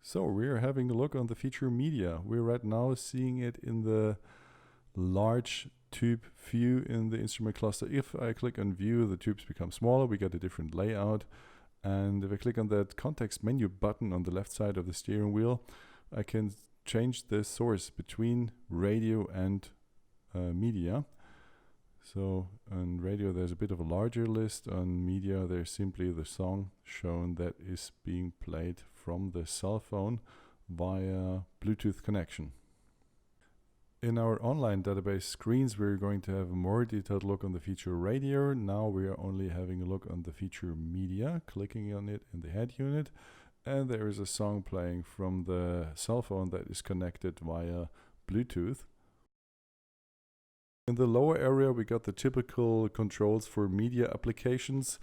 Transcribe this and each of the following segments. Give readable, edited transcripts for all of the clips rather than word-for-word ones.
So we're having a look on the feature media. We're right now seeing it in the large tube view in the instrument cluster. If I click on view, the tubes become smaller, we get a different layout. And if I click on that context menu button on the left side of the steering wheel, I can change the source between radio and media. So on radio there's a bit of a larger list. On media there's simply the song shown that is being played from the cell phone via Bluetooth connection. In our online database screens we're going to have a more detailed look on the feature radio. Now we are only having a look on the feature media, clicking on it in the head unit, and there is a song playing from the cell phone that is connected via Bluetooth. In the lower area we got the typical controls for media applications.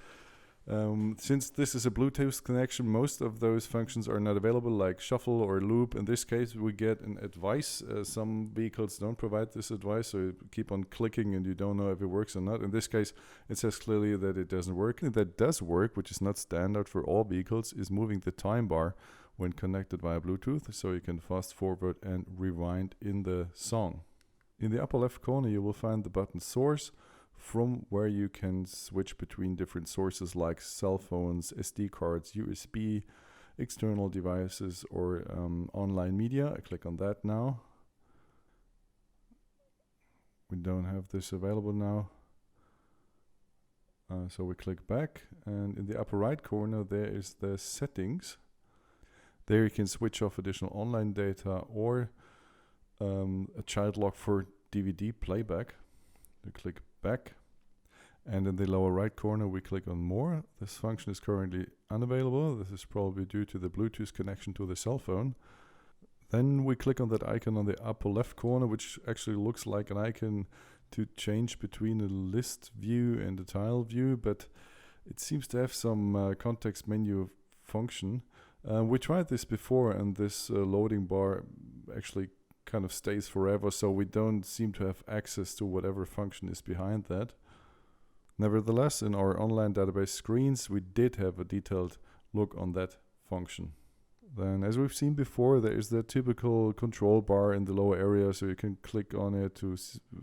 Since this is a Bluetooth connection, most of those functions are not available, like shuffle or loop. In this case we get an advice. Some vehicles don't provide this advice, so you keep on clicking and you don't know if it works or not. In this case it says clearly that it doesn't work. And that does work, which is not standard for all vehicles, is moving the time bar when connected via Bluetooth, so you can fast forward and rewind in the song. In the upper left corner you will find the button source, from where you can switch between different sources like cell phones, SD cards, USB, external devices, or online media. I click on that now. We don't have this available now. So we click back, and in the upper right corner there is the settings. There you can switch off additional online data or a child lock for DVD playback. We click back, and in the lower right corner we click on more. This function is currently unavailable. This is probably due to the Bluetooth connection to the cell phone. Then we click on that icon on the upper left corner, which actually looks like an icon to change between the list view and the tile view, but it seems to have some context menu function. We tried this before, and this loading bar actually kind of stays forever, so we don't seem to have access to whatever function is behind that. Nevertheless, in our online database screens we did have a detailed look on that function. Then, as we've seen before, there is the typical control bar in the lower area, so you can click on it to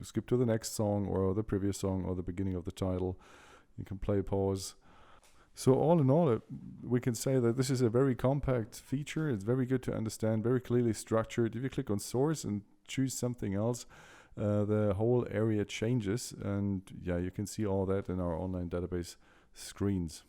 skip to the next song or the previous song or the beginning of the title. You can play pause. So all in all, we can say that this is a very compact feature. It's very good to understand, very clearly structured. If you click on source and choose something else, the whole area changes. And yeah, you can see all that in our online database screens.